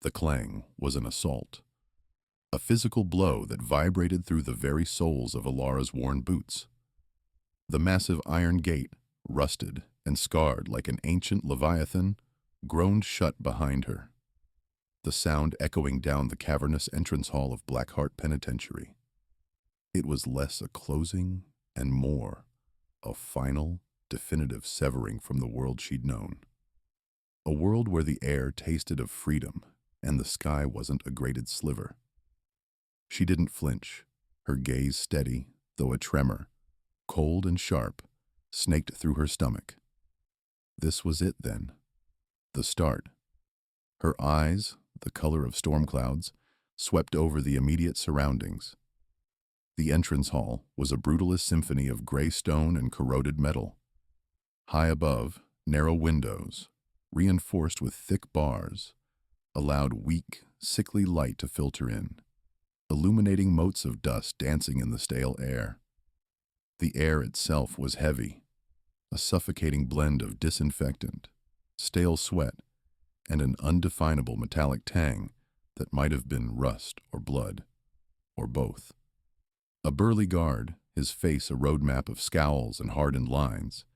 The clang was an assault, a physical blow that vibrated through the very soles of Alara's worn boots. The massive iron gate, rusted and scarred like an ancient leviathan, groaned shut behind her, the sound echoing down the cavernous entrance hall of Blackheart Penitentiary. It was less a closing and more a final, definitive severing from the world she'd known. A world where the air tasted of freedom and the sky wasn't a grated sliver. She didn't flinch, her gaze steady, though a tremor, cold and sharp, snaked through her stomach. This was it then, the start. Her eyes, the color of storm clouds, swept over the immediate surroundings. The entrance hall was a brutalist symphony of gray stone and corroded metal. High above, narrow windows, reinforced with thick bars, allowed weak, sickly light to filter in, illuminating motes of dust dancing in the stale air. The air itself was heavy, a suffocating blend of disinfectant, stale sweat, and an undefinable metallic tang that might have been rust or blood, or both. A burly guard, his face a roadmap of scowls and hardened lines,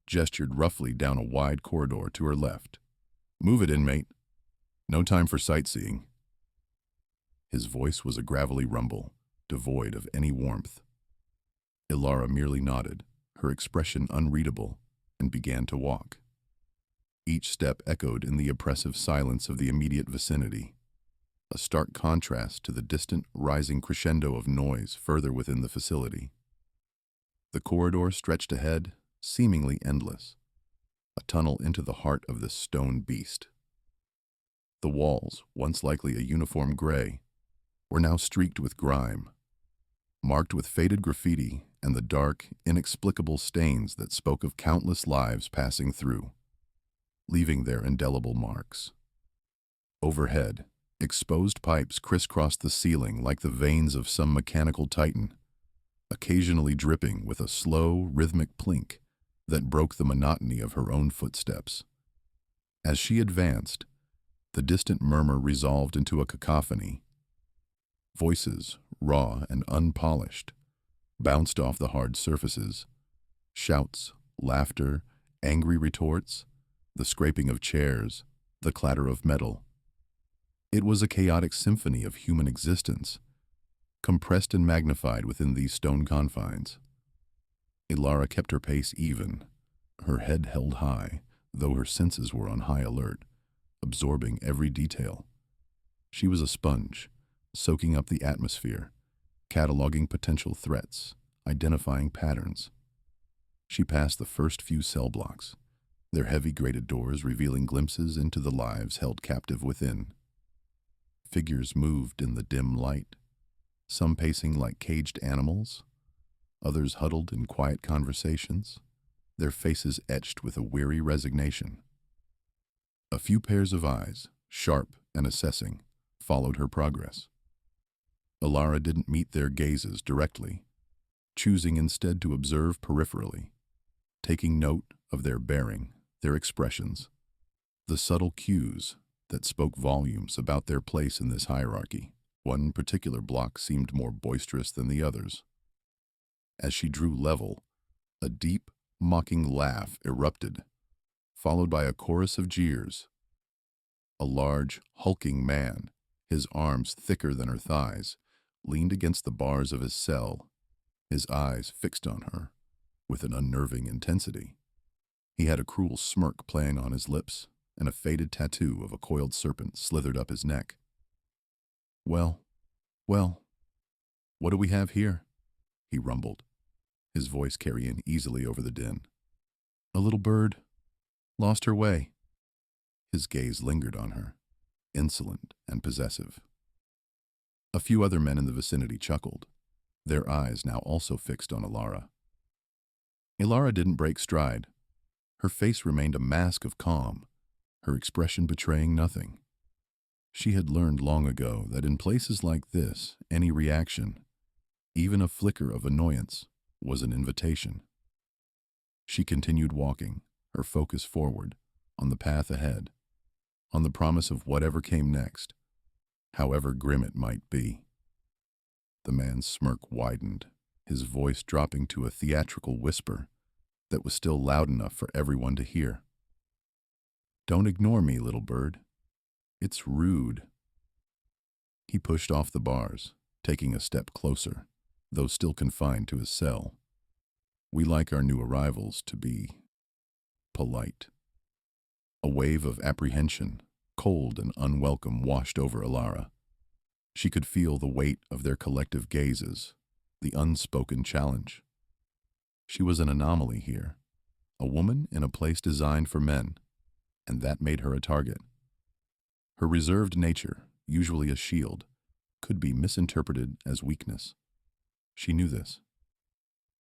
gestured roughly down a wide corridor to her left. "Move it, inmate. No time for sightseeing." His voice was a gravelly rumble, devoid of any warmth. Ilara merely nodded, her expression unreadable, and began to walk. Each step echoed in the oppressive silence of the immediate vicinity, a stark contrast to the distant, rising crescendo of noise further within the facility. The corridor stretched ahead, seemingly endless, a tunnel into the heart of this stone beast. The walls, once likely a uniform gray, were now streaked with grime, marked with faded graffiti and the dark, inexplicable stains that spoke of countless lives passing through, leaving their indelible marks. Overhead, exposed pipes crisscrossed the ceiling like the veins of some mechanical titan, occasionally dripping with a slow, rhythmic plink that broke the monotony of her own footsteps. As she advanced, the distant murmur resolved into a cacophony. Voices, raw and unpolished, bounced off the hard surfaces. Shouts, laughter, angry retorts, the scraping of chairs, the clatter of metal. It was a chaotic symphony of human existence, compressed and magnified within these stone confines. Ilara kept her pace even, her head held high, though her senses were on high alert, absorbing every detail. She was a sponge, soaking up the atmosphere, cataloging potential threats, identifying patterns. She passed the first few cell blocks, their heavy grated doors revealing glimpses into the lives held captive within. Figures moved in the dim light, some pacing like caged animals, others huddled in quiet conversations, their faces etched with a weary resignation. A few pairs of eyes, sharp and assessing, followed her progress. Ilara didn't meet their gazes directly, choosing instead to observe peripherally, taking note of their bearing, their expressions, the subtle cues that spoke volumes about their place in this hierarchy. One particular block seemed more boisterous than the others. As she drew level, a deep, mocking laugh erupted, followed by a chorus of jeers. A large, hulking man, his arms thicker than her thighs, leaned against the bars of his cell, his eyes fixed on her with an unnerving intensity. He had a cruel smirk playing on his lips, and a faded tattoo of a coiled serpent slithered up his neck. Well, what do we have here?" he rumbled, his voice carrying easily over the din. "A little bird, lost her way." His gaze lingered on her, insolent and possessive. A few other men in the vicinity chuckled, their eyes now also fixed on Ilara. Ilara didn't break stride. Her face remained a mask of calm, her expression betraying nothing. She had learned long ago that in places like this, any reaction, even a flicker of annoyance, was an invitation. She continued walking, her focus forward, on the path ahead, on the promise of whatever came next, however grim it might be. The man's smirk widened, his voice dropping to a theatrical whisper that was still loud enough for everyone to hear. "Don't ignore me, little bird. It's rude." He pushed off the bars, taking a step closer, though still confined to his cell. "We like our new arrivals to be polite." A wave of apprehension, cold and unwelcome, washed over Alara. She could feel the weight of their collective gazes, the unspoken challenge. She was an anomaly here, a woman in a place designed for men, and that made her a target. Her reserved nature, usually a shield, could be misinterpreted as weakness. She knew this.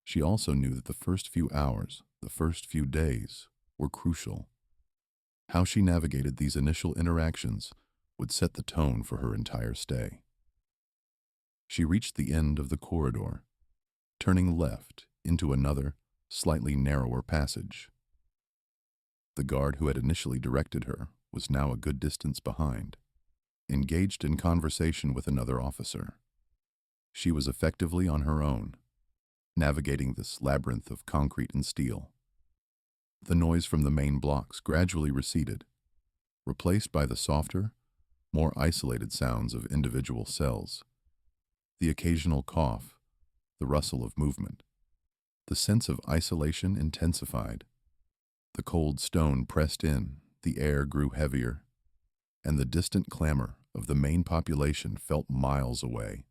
She also knew that the first few hours, the first few days, were crucial. How she navigated these initial interactions would set the tone for her entire stay. She reached the end of the corridor, turning left into another, slightly narrower passage. The guard who had initially directed her was now a good distance behind, engaged in conversation with another officer. She was effectively on her own, navigating this labyrinth of concrete and steel. The noise from the main blocks gradually receded, replaced by the softer, more isolated sounds of individual cells. The occasional cough, the rustle of movement. The sense of isolation intensified. The cold stone pressed in, the air grew heavier, and the distant clamor of the main population felt miles away,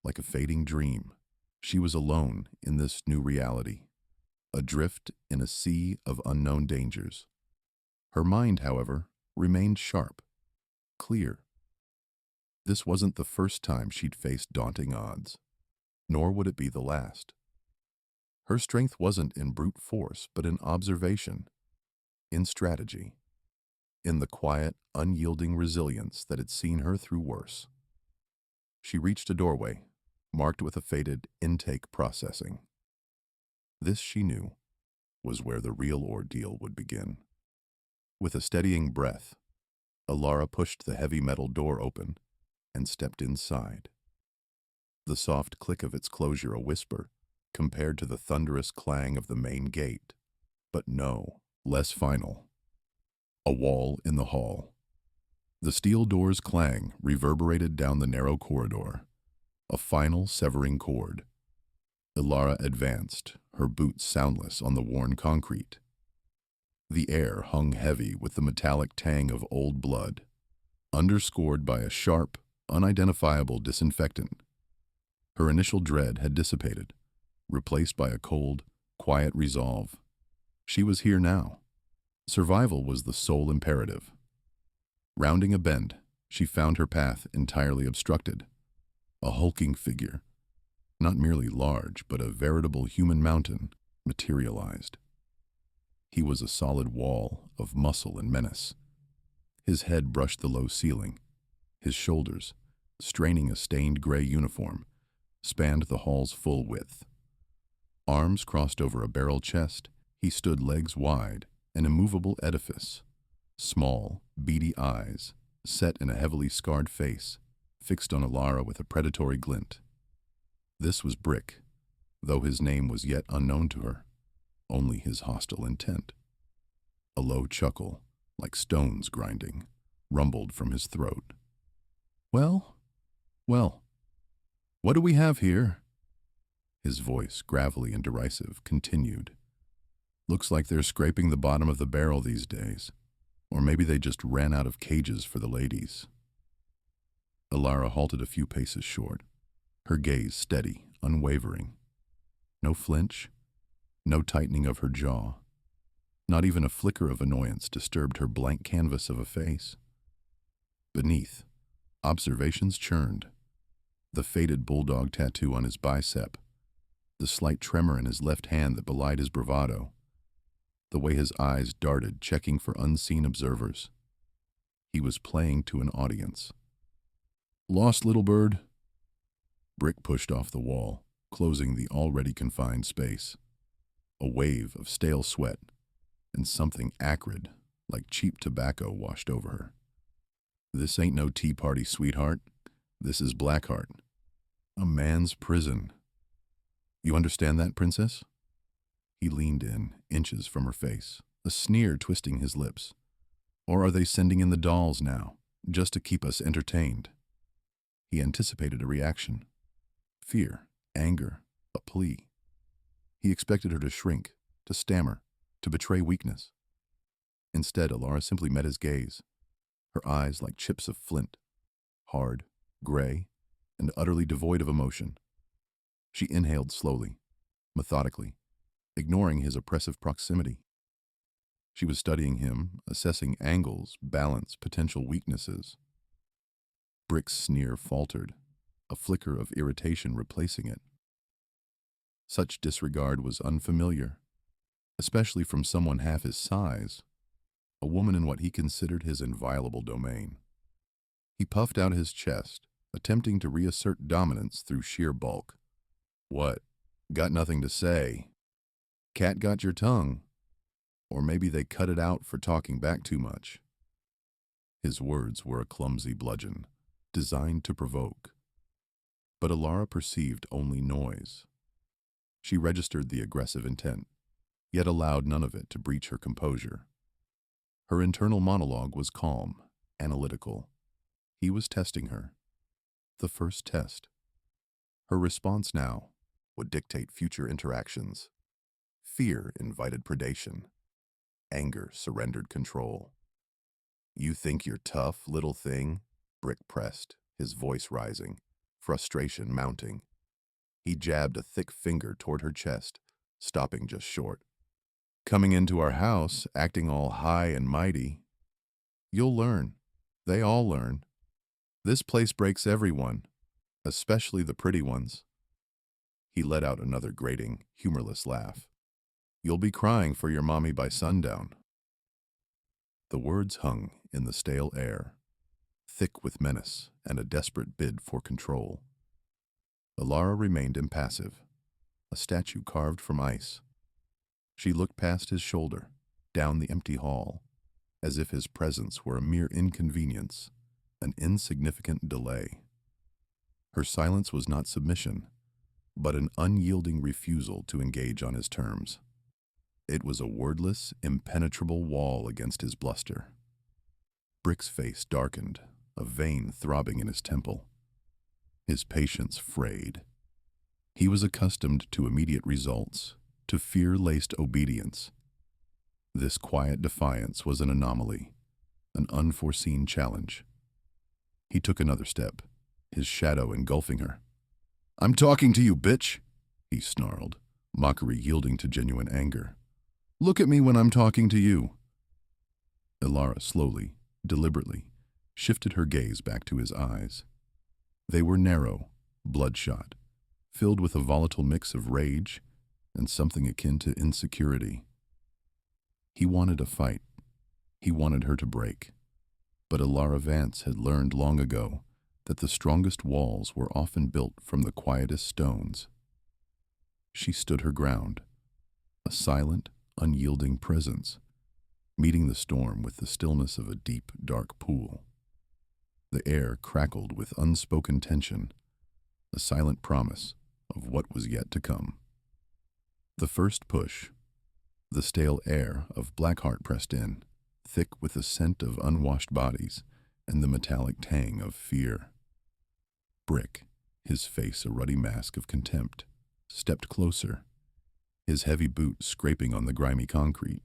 like a fading dream. She was alone in this new reality, adrift in a sea of unknown dangers. Her mind, however, remained sharp, clear. This wasn't the first time she'd faced daunting odds, nor would it be the last. Her strength wasn't in brute force, but in observation, in strategy, in the quiet, unyielding resilience that had seen her through worse. She reached a doorway, marked with a faded intake processing. This, she knew, was where the real ordeal would begin. With a steadying breath, Alara pushed the heavy metal door open and stepped inside. The soft click of its closure a whisper compared to the thunderous clang of the main gate, but no, less final. A wall in the hall. The steel door's clang reverberated down the narrow corridor, a final severing chord. Alara advanced, her boots soundless on the worn concrete. The air hung heavy with the metallic tang of old blood, underscored by a sharp, unidentifiable disinfectant. Her initial dread had dissipated, replaced by a cold, quiet resolve. She was here now. Survival was the sole imperative. Rounding a bend, she found her path entirely obstructed. A hulking figure, not merely large, but a veritable human mountain, materialized. He was a solid wall of muscle and menace. His head brushed the low ceiling. His shoulders, straining a stained gray uniform, spanned the hall's full width. Arms crossed over a barrel chest, he stood legs wide, an immovable edifice. Small, beady eyes, set in a heavily scarred face, fixed on Alara with a predatory glint. This was Brick, though his name was yet unknown to her, only his hostile intent. A low chuckle, like stones grinding, rumbled from his throat. Well, what do we have here?" His voice, gravelly and derisive, continued. "Looks like they're scraping the bottom of the barrel these days. Or maybe they just ran out of cages for the ladies." Alara halted a few paces short, her gaze steady, unwavering. No flinch, no tightening of her jaw. Not even a flicker of annoyance disturbed her blank canvas of a face. Beneath, observations churned. The faded bulldog tattoo on his bicep, the slight tremor in his left hand that belied his bravado, the way his eyes darted, checking for unseen observers. He was playing to an audience. "Lost, little bird?" Brick pushed off the wall, closing the already confined space. A wave of stale sweat and something acrid, like cheap tobacco, washed over her. "This ain't no tea party, sweetheart. This is Blackheart, a man's prison. You understand that, princess? He leaned in, inches from her face, a sneer twisting his lips. Or are they sending in the dolls now, just to keep us entertained? He anticipated a reaction. Fear, anger, a plea. He expected her to shrink, to stammer, to betray weakness. Instead, Alara simply met his gaze, her eyes like chips of flint, hard, gray, and utterly devoid of emotion. She inhaled slowly, methodically, ignoring his oppressive proximity. She was studying him, assessing angles, balance, potential weaknesses. Brick's sneer faltered, a flicker of irritation replacing it. Such disregard was unfamiliar, especially from someone half his size, a woman in what he considered his inviolable domain. He puffed out his chest, attempting to reassert dominance through sheer bulk. What? Got nothing to say? Cat got your tongue? Or maybe they cut it out for talking back too much. His words were a clumsy bludgeon, designed to provoke. But Alara perceived only noise. She registered the aggressive intent, yet allowed none of it to breach her composure. Her internal monologue was calm, analytical. He was testing her. The first test. Her response now would dictate future interactions. Fear invited predation. Anger surrendered control. You think you're tough, little thing? Brick pressed, his voice rising, frustration mounting. He jabbed a thick finger toward her chest, stopping just short. Coming into our house, acting all high and mighty. You'll learn. They all learn. This place breaks everyone, especially the pretty ones. He let out another grating, humorless laugh. You'll be crying for your mommy by sundown. The words hung in the stale air, thick with menace and a desperate bid for control. Alara remained impassive, a statue carved from ice. She looked past his shoulder, down the empty hall, as if his presence were a mere inconvenience, an insignificant delay. Her silence was not submission, but an unyielding refusal to engage on his terms. It was a wordless, impenetrable wall against his bluster. Brick's face darkened, a vein throbbing in his temple. His patience frayed. He was accustomed to immediate results, to fear-laced obedience. This quiet defiance was an anomaly, an unforeseen challenge. He took another step, his shadow engulfing her. I'm talking to you, bitch, he snarled, mockery yielding to genuine anger. Look at me when I'm talking to you. Alara slowly, deliberately, shifted her gaze back to his eyes. They were narrow, bloodshot, filled with a volatile mix of rage and something akin to insecurity. He wanted a fight. He wanted her to break. But Alara Vance had learned long ago that the strongest walls were often built from the quietest stones. She stood her ground, a silent, unyielding presence, meeting the storm with the stillness of a deep, dark pool. The air crackled with unspoken tension, a silent promise of what was yet to come. The first push, the stale air of Blackheart pressed in, thick with the scent of unwashed bodies and the metallic tang of fear. Brick, his face a ruddy mask of contempt, stepped closer, his heavy boot scraping on the grimy concrete.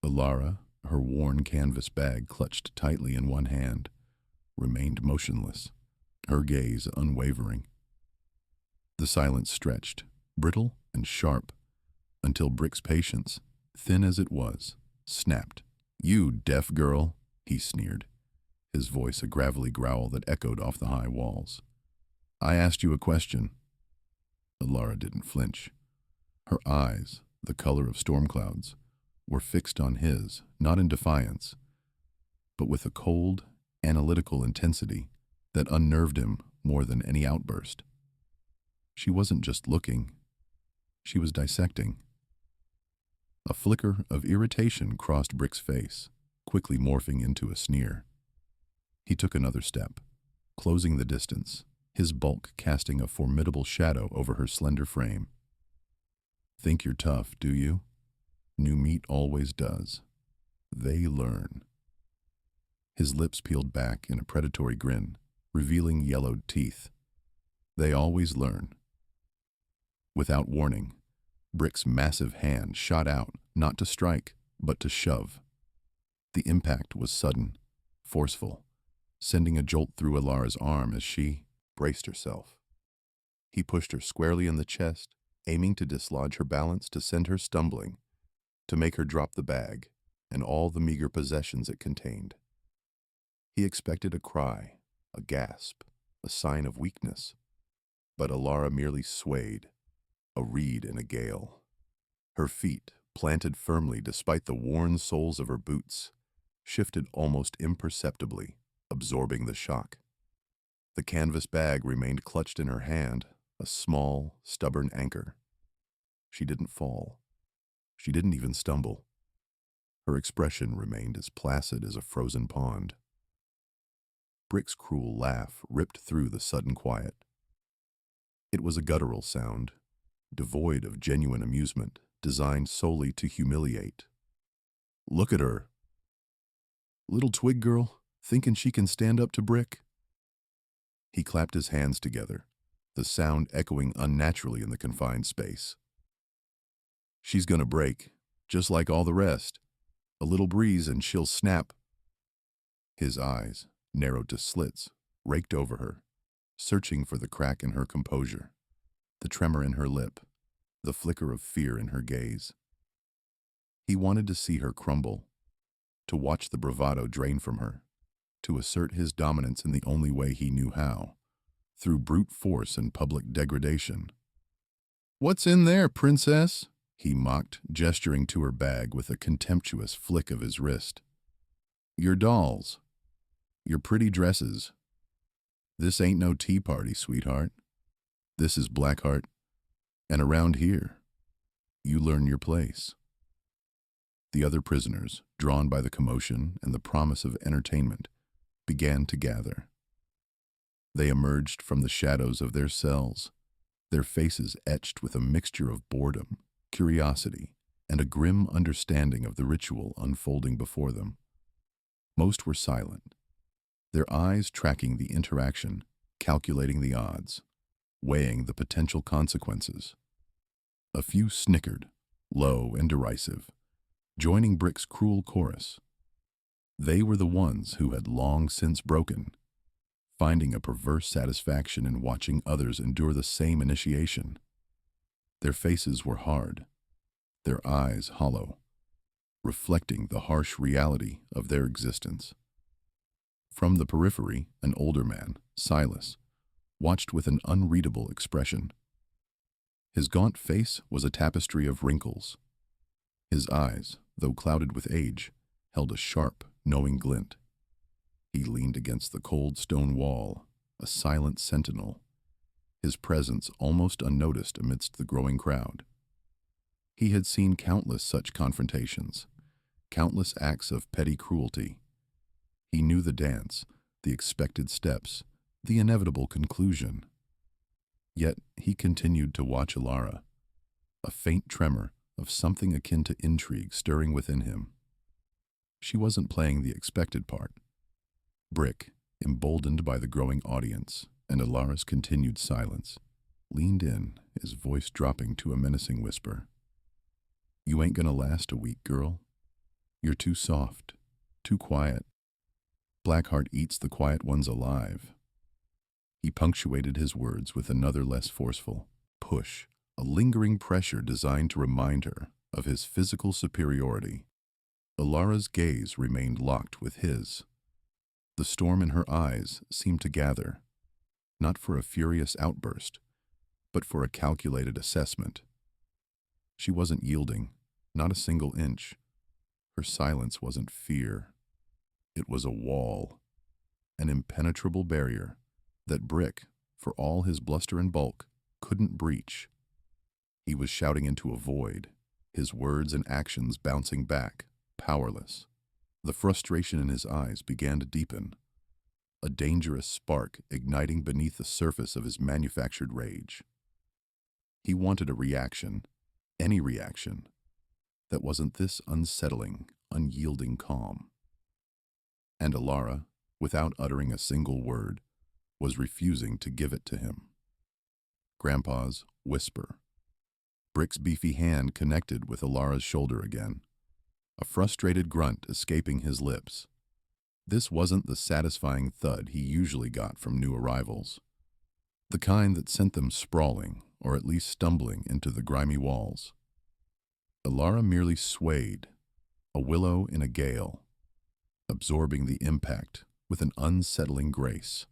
Alara, her worn canvas bag clutched tightly in one hand, remained motionless, her gaze unwavering. The silence stretched, brittle and sharp, until Brick's patience, thin as it was, snapped. You deaf girl, he sneered, his voice a gravelly growl that echoed off the high walls. I asked you a question. Alara didn't flinch. Her eyes, the color of storm clouds, were fixed on his, not in defiance, but with a cold, analytical intensity that unnerved him more than any outburst. She wasn't just looking, she was dissecting. A flicker of irritation crossed Brick's face, quickly morphing into a sneer. He took another step, closing the distance, his bulk casting a formidable shadow over her slender frame. Think you're tough, do you? New meat always does. They learn. His lips peeled back in a predatory grin, revealing yellowed teeth. They always learn. Without warning, Brick's massive hand shot out, not to strike, but to shove. The impact was sudden, forceful, sending a jolt through Alara's arm as she braced herself. He pushed her squarely in the chest, aiming to dislodge her balance, to send her stumbling, to make her drop the bag and all the meager possessions it contained. He expected a cry, a gasp, a sign of weakness, but Alara merely swayed, a reed in a gale. Her feet, planted firmly despite the worn soles of her boots, shifted almost imperceptibly, absorbing the shock. The canvas bag remained clutched in her hand, a small, stubborn anchor. She didn't fall. She didn't even stumble. Her expression remained as placid as a frozen pond. Brick's cruel laugh ripped through the sudden quiet. It was a guttural sound, devoid of genuine amusement, designed solely to humiliate. Look at her. Little twig girl, thinking she can stand up to Brick? He clapped his hands together, the sound echoing unnaturally in the confined space. She's gonna break, just like all the rest. A little breeze and she'll snap. His eyes, narrowed to slits, raked over her, searching for the crack in her composure, the tremor in her lip, the flicker of fear in her gaze. He wanted to see her crumble, to watch the bravado drain from her, to assert his dominance in the only way he knew how, through brute force and public degradation. "What's in there, princess?" he mocked, gesturing to her bag with a contemptuous flick of his wrist. "Your dolls. Your pretty dresses. This ain't no tea party, sweetheart. This is Blackheart, and around here, you learn your place." The other prisoners, drawn by the commotion and the promise of entertainment, began to gather. They emerged from the shadows of their cells, their faces etched with a mixture of boredom, curiosity, and a grim understanding of the ritual unfolding before them. Most were silent, their eyes tracking the interaction, calculating the odds, weighing the potential consequences. A few snickered, low and derisive, joining Brick's cruel chorus. They were the ones who had long since broken, finding a perverse satisfaction in watching others endure the same initiation. Their faces were hard, their eyes hollow, reflecting the harsh reality of their existence. From the periphery, an older man, Silas, watched with an unreadable expression. His gaunt face was a tapestry of wrinkles. His eyes, though clouded with age, held a sharp, knowing glint. He leaned against the cold stone wall, a silent sentinel, his presence almost unnoticed amidst the growing crowd. He had seen countless such confrontations, countless acts of petty cruelty. He knew the dance, the expected steps, the inevitable conclusion. Yet he continued to watch Alara, a faint tremor of something akin to intrigue stirring within him. She wasn't playing the expected part. Brick, emboldened by the growing audience and Alara's continued silence, leaned in, his voice dropping to a menacing whisper. "You ain't gonna last a week, girl. You're too soft, too quiet. Blackheart eats the quiet ones alive." He punctuated his words with another less forceful push, a lingering pressure designed to remind her of his physical superiority. Alara's gaze remained locked with his. The storm in her eyes seemed to gather, not for a furious outburst, but for a calculated assessment. She wasn't yielding, not a single inch. Her silence wasn't fear. It was a wall, an impenetrable barrier that Brick, for all his bluster and bulk, couldn't breach. He was shouting into a void, his words and actions bouncing back, powerless. The frustration in his eyes began to deepen. a dangerous spark igniting beneath the surface of his manufactured rage. He wanted a reaction, any reaction, that wasn't this unsettling, unyielding calm. And Alara, without uttering a single word, was refusing to give it to him. Grandpa's whisper. Brick's beefy hand connected with Alara's shoulder again, a frustrated grunt escaping his lips. This wasn't the satisfying thud he usually got from new arrivals, the kind that sent them sprawling, or at least stumbling, into the grimy walls. Alara merely swayed, a willow in a gale, absorbing the impact with an unsettling grace.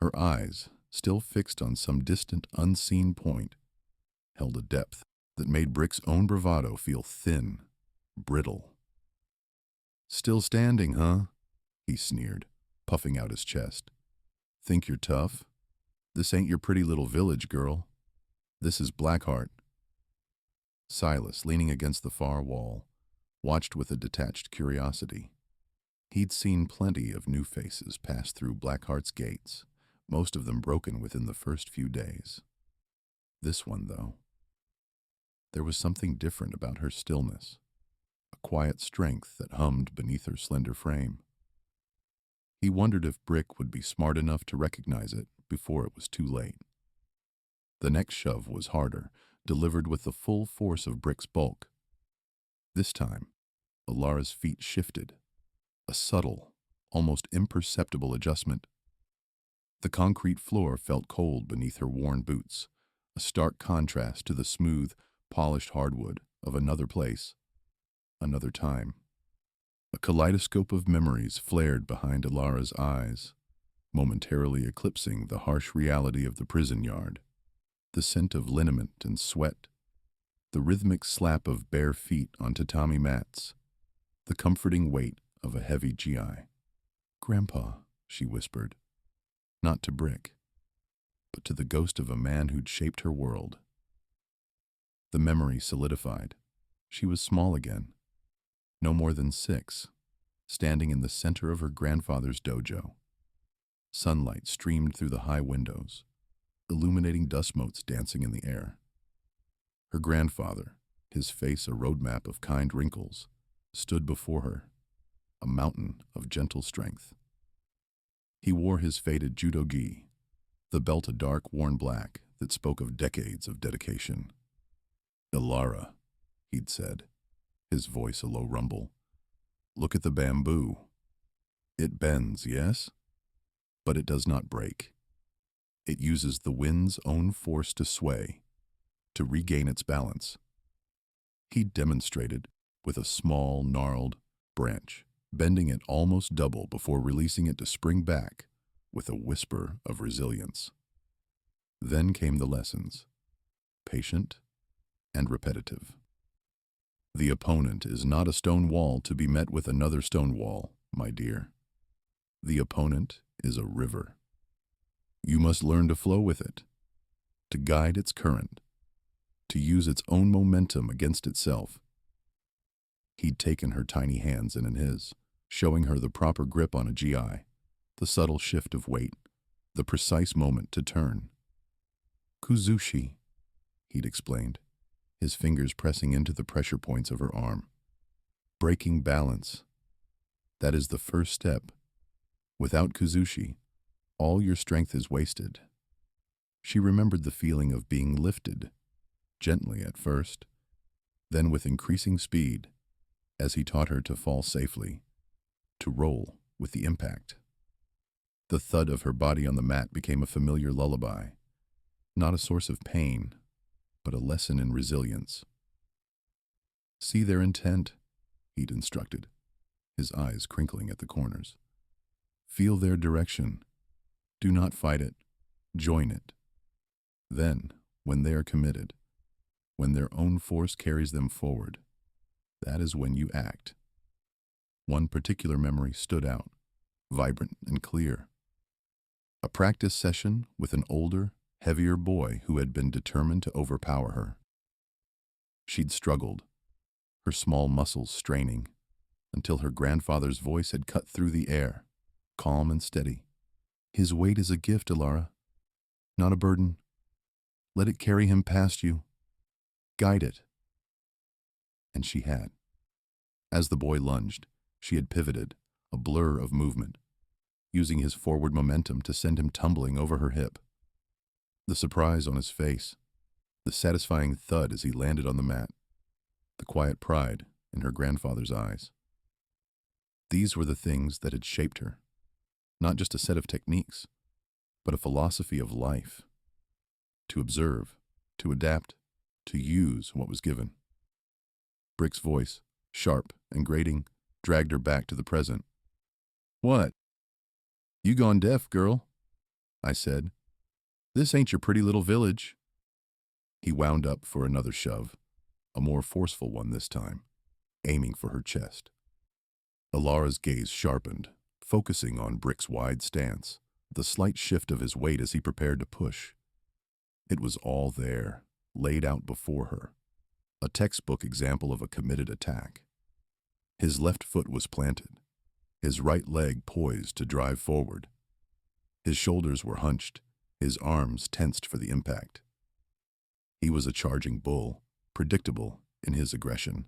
Her eyes, still fixed on some distant, unseen point, held a depth that made Brick's own bravado feel thin, brittle. "Still standing, huh?" he sneered, puffing out his chest. "Think you're tough? This ain't your pretty little village, girl. This is Blackheart." Silas, leaning against the far wall, watched with a detached curiosity. He'd seen plenty of new faces pass through Blackheart's gates, most of them broken within the first few days. This one, though, there was something different about her stillness, a quiet strength that hummed beneath her slender frame. He wondered if Brick would be smart enough to recognize it before it was too late. The next shove was harder, delivered with the full force of Brick's bulk. This time, Alara's feet shifted, a subtle, almost imperceptible adjustment. The concrete floor felt cold beneath her worn boots, a stark contrast to the smooth, polished hardwood of another place, another time. A kaleidoscope of memories flared behind Alara's eyes, momentarily eclipsing the harsh reality of the prison yard. The scent of liniment and sweat, the rhythmic slap of bare feet on tatami mats, the comforting weight of a heavy GI. "Grandpa," she whispered, not to Brick, but to the ghost of a man who'd shaped her world. The memory solidified. She was small again, no more than 6, standing in the center of her grandfather's dojo. Sunlight streamed through the high windows, illuminating dust motes dancing in the air. Her grandfather, his face a roadmap of kind wrinkles, stood before her, a mountain of gentle strength. He wore his faded judo gi, the belt a dark, worn black that spoke of decades of dedication. "Alara," he'd said, his voice a low rumble, "look at the bamboo. It bends, yes? But it does not break. It uses the wind's own force to sway, to regain its balance." He demonstrated with a small, gnarled branch, bending it almost double before releasing it to spring back with a whisper of resilience. Then came the lessons, patient and repetitive. "The opponent is not a stone wall to be met with another stone wall, my dear. The opponent is a river. You must learn to flow with it, to guide its current, to use its own momentum against itself." He'd taken her tiny hands in his, showing her the proper grip on a GI, the subtle shift of weight, the precise moment to turn. "Kuzushi," he'd explained, his fingers pressing into the pressure points of her arm. "Breaking balance. That is the first step. Without Kuzushi, all your strength is wasted." She remembered the feeling of being lifted, gently at first, then with increasing speed, as he taught her to fall safely, to roll with the impact. The thud of her body on the mat became a familiar lullaby, not a source of pain, but a lesson in resilience. "See their intent," he'd instructed, his eyes crinkling at the corners. "Feel their direction. Do not fight it. Join it. Then, when they are committed, when their own force carries them forward, that is when you act." One particular memory stood out, vibrant and clear. A practice session with an older, heavier boy who had been determined to overpower her. She'd struggled, her small muscles straining, until her grandfather's voice had cut through the air, calm and steady. His weight is a gift, Alara, not a burden. Let it carry him past you. Guide it. And she had. As the boy lunged, she had pivoted, a blur of movement, using his forward momentum to send him tumbling over her hip. The surprise on his face, the satisfying thud as he landed on the mat, the quiet pride in her grandfather's eyes. These were the things that had shaped her, not just a set of techniques, but a philosophy of life. To observe, to adapt, to use what was given. Brick's voice, sharp and grating, dragged her back to the present. "What? You gone deaf, girl?" I said. "This ain't your pretty little village." He wound up for another shove, a more forceful one this time, aiming for her chest. Alara's gaze sharpened, focusing on Brick's wide stance, the slight shift of his weight as he prepared to push. It was all there, laid out before her, a textbook example of a committed attack. His left foot was planted, his right leg poised to drive forward. His shoulders were hunched, his arms tensed for the impact. He was a charging bull, predictable in his aggression.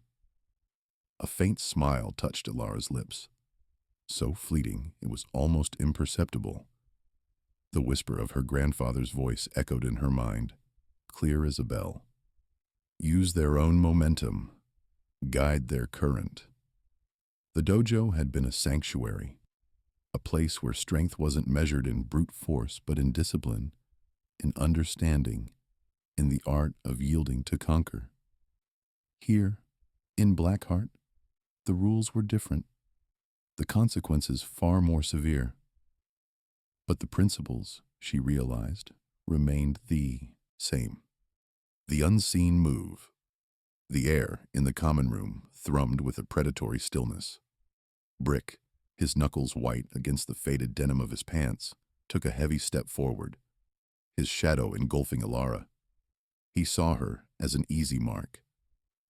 A faint smile touched Alara's lips, so fleeting it was almost imperceptible. The whisper of her grandfather's voice echoed in her mind, clear as a bell. Use their own momentum, guide their current. The dojo had been a sanctuary, a place where strength wasn't measured in brute force but in discipline, in understanding, in the art of yielding to conquer. Here, in Blackheart, the rules were different, the consequences far more severe. But the principles, she realized, remained the same. The unseen move. The air in the common room thrummed with a predatory stillness. Brick, his knuckles white against the faded denim of his pants, took a heavy step forward, his shadow engulfing Alara. He saw her as an easy mark,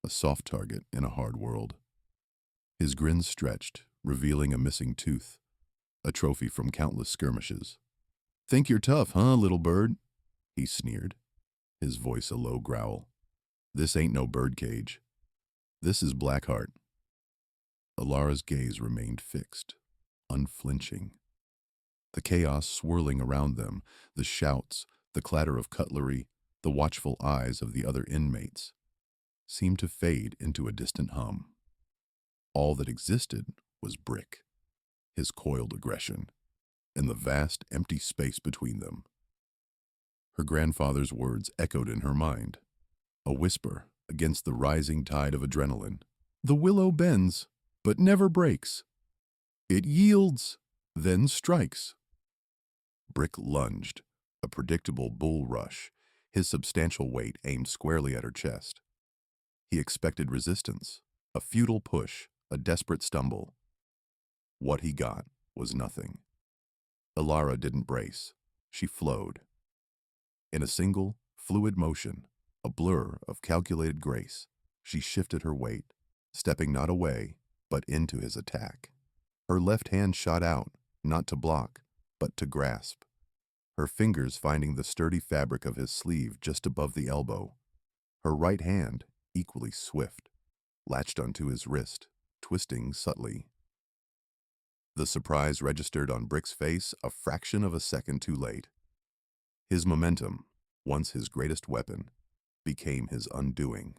a soft target in a hard world. His grin stretched, revealing a missing tooth, a trophy from countless skirmishes. "Think you're tough, huh, little bird?" he sneered, his voice a low growl. "This ain't no birdcage. This is Blackheart." Alara's gaze remained fixed, unflinching. The chaos swirling around them, the shouts, the clatter of cutlery, the watchful eyes of the other inmates, seemed to fade into a distant hum. All that existed was Brick, his coiled aggression, and the vast, empty space between them. Her grandfather's words echoed in her mind, a whisper against the rising tide of adrenaline. "The willow bends, but never breaks. It yields, then strikes." Brick lunged, a predictable bull rush, his substantial weight aimed squarely at her chest. He expected resistance, a futile push, a desperate stumble. What he got was nothing. Alara didn't brace. She flowed. In a single, fluid motion, a blur of calculated grace, she shifted her weight, stepping not away, but into his attack. Her left hand shot out, not to block, but to grasp, her fingers finding the sturdy fabric of his sleeve just above the elbow. Her right hand, equally swift, latched onto his wrist, twisting subtly. The surprise registered on Brick's face a fraction of a second too late. His momentum, once his greatest weapon, became his undoing.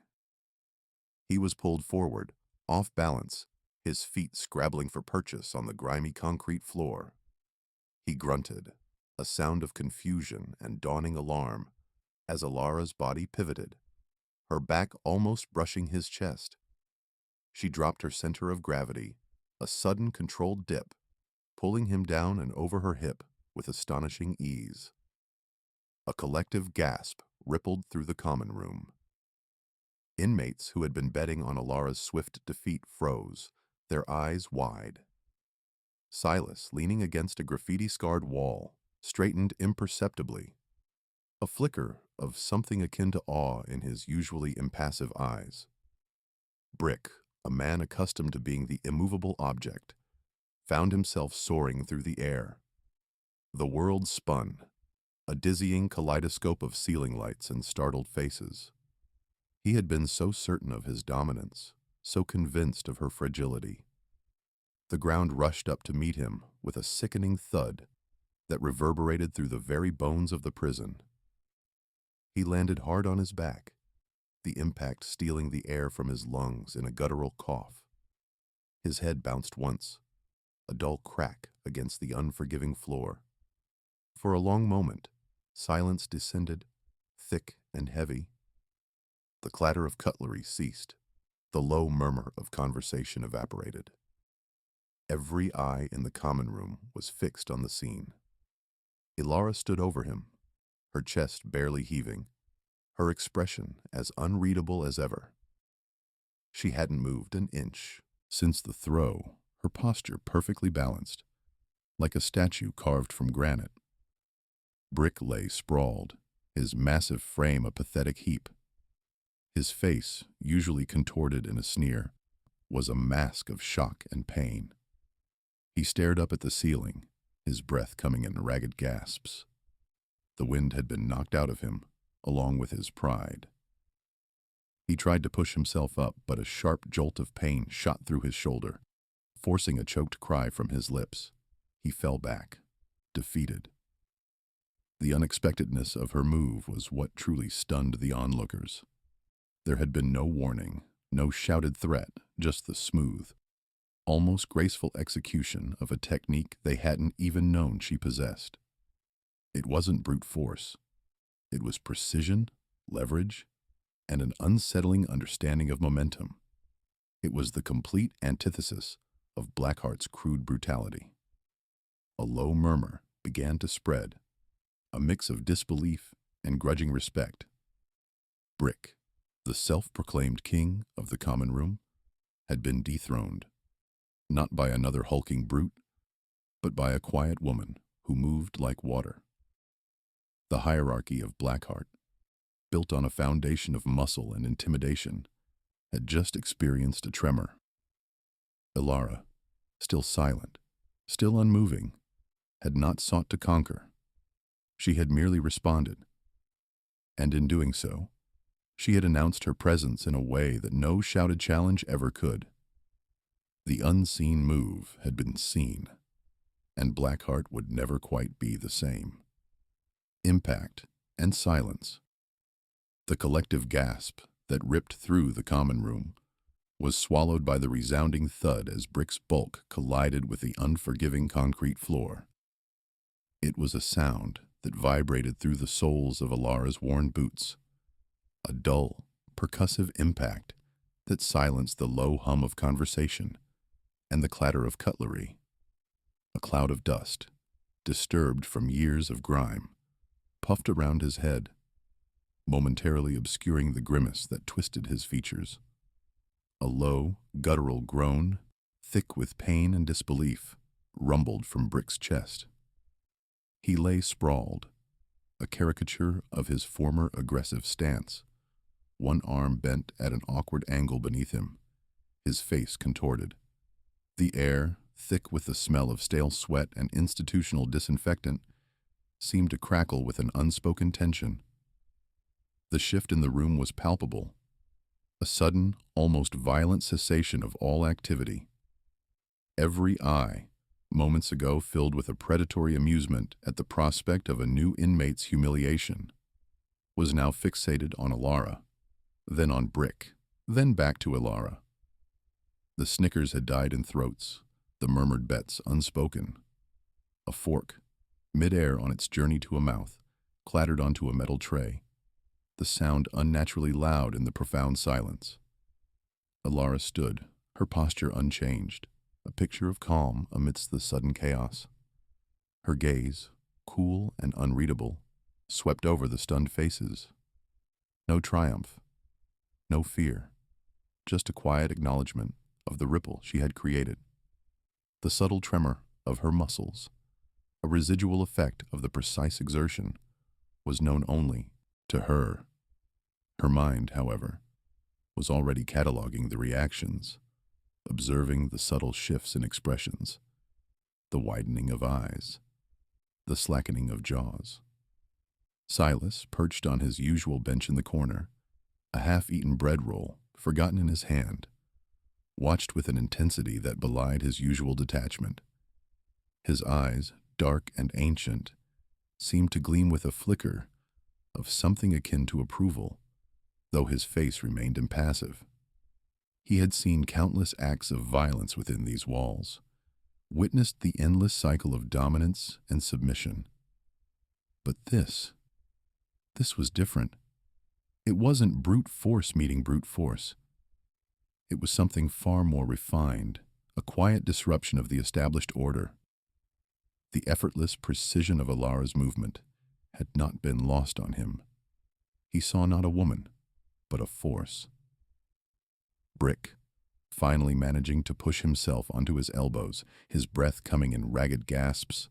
He was pulled forward, off balance, his feet scrabbling for purchase on the grimy concrete floor. He grunted, a sound of confusion and dawning alarm, as Alara's body pivoted, her back almost brushing his chest. She dropped her center of gravity, a sudden controlled dip, pulling him down and over her hip with astonishing ease. A collective gasp rippled through the common room. Inmates who had been betting on Alara's swift defeat froze, their eyes wide. Silas, leaning against a graffiti-scarred wall, straightened imperceptibly, a flicker of something akin to awe in his usually impassive eyes. Brick, a man accustomed to being the immovable object, found himself soaring through the air. The world spun, a dizzying kaleidoscope of ceiling lights and startled faces. He had been so certain of his dominance, so convinced of her fragility. The ground rushed up to meet him with a sickening thud that reverberated through the very bones of the prison. He landed hard on his back, the impact stealing the air from his lungs in a guttural cough. His head bounced once, a dull crack against the unforgiving floor. For a long moment, silence descended, thick and heavy. The clatter of cutlery ceased. The low murmur of conversation evaporated. Every eye in the common room was fixed on the scene. Ilara stood over him, her chest barely heaving, her expression as unreadable as ever. She hadn't moved an inch since the throw, her posture perfectly balanced, like a statue carved from granite. Brick lay sprawled, his massive frame a pathetic heap. His face, usually contorted in a sneer, was a mask of shock and pain. He stared up at the ceiling, his breath coming in ragged gasps. The wind had been knocked out of him, along with his pride. He tried to push himself up, but a sharp jolt of pain shot through his shoulder, forcing a choked cry from his lips. He fell back, defeated. The unexpectedness of her move was what truly stunned the onlookers. There had been no warning, no shouted threat, just the smooth, almost graceful execution of a technique they hadn't even known she possessed. It wasn't brute force. It was precision, leverage, and an unsettling understanding of momentum. It was the complete antithesis of Blackheart's crude brutality. A low murmur began to spread, a mix of disbelief and grudging respect. Brick, the self-proclaimed king of the common room, had been dethroned, not by another hulking brute, but by a quiet woman who moved like water. The hierarchy of Blackheart, built on a foundation of muscle and intimidation, had just experienced a tremor. Ilara, still silent, still unmoving, had not sought to conquer. She had merely responded, and in doing so, she had announced her presence in a way that no shouted challenge ever could. The unseen move had been seen, and Blackheart would never quite be the same. Impact and silence. The collective gasp that ripped through the common room was swallowed by the resounding thud as Brick's bulk collided with the unforgiving concrete floor. It was a sound that vibrated through the soles of Ilara's worn boots, a dull, percussive impact that silenced the low hum of conversation and the clatter of cutlery. A cloud of dust, disturbed from years of grime, puffed around his head, momentarily obscuring the grimace that twisted his features. A low, guttural groan, thick with pain and disbelief, rumbled from Brick's chest. He lay sprawled, a caricature of his former aggressive stance, one arm bent at an awkward angle beneath him, his face contorted. The air, thick with the smell of stale sweat and institutional disinfectant, seemed to crackle with an unspoken tension. The shift in the room was palpable, a sudden, almost violent cessation of all activity. Every eye, moments ago filled with a predatory amusement at the prospect of a new inmate's humiliation, was now fixated on Ilara, then on Brick, then back to Ilara. The snickers had died in throats, the murmured bets unspoken. A fork, midair on its journey to a mouth, clattered onto a metal tray, the sound unnaturally loud in the profound silence. Ilara stood, her posture unchanged, a picture of calm amidst the sudden chaos. Her gaze, cool and unreadable, swept over the stunned faces. No triumph, no fear, just a quiet acknowledgement of the ripple she had created. The subtle tremor of her muscles, a residual effect of the precise exertion, was known only to her. Her mind, however, was already cataloging the reactions, observing the subtle shifts in expressions, the widening of eyes, the slackening of jaws. Silas, perched on his usual bench in the corner, a half-eaten bread roll forgotten in his hand, watched with an intensity that belied his usual detachment. His eyes, dark and ancient, seemed to gleam with a flicker of something akin to approval, though his face remained impassive. He had seen countless acts of violence within these walls, witnessed the endless cycle of dominance and submission. But this was different. It wasn't brute force meeting brute force. It was something far more refined, a quiet disruption of the established order. The effortless precision of Alara's movement had not been lost on him. He saw not a woman, but a force. Brick, finally managing to push himself onto his elbows, his breath coming in ragged gasps,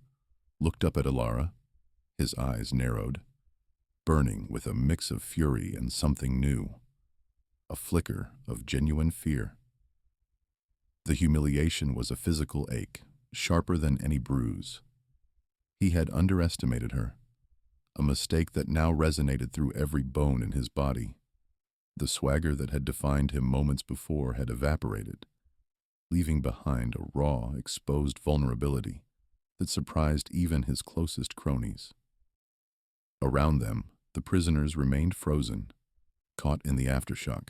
looked up at Alara, his eyes narrowed, burning with a mix of fury and something new, a flicker of genuine fear. The humiliation was a physical ache, sharper than any bruise. He had underestimated her, a mistake that now resonated through every bone in his body. The swagger that had defined him moments before had evaporated, leaving behind a raw, exposed vulnerability that surprised even his closest cronies. Around them, the prisoners remained frozen, caught in the aftershock.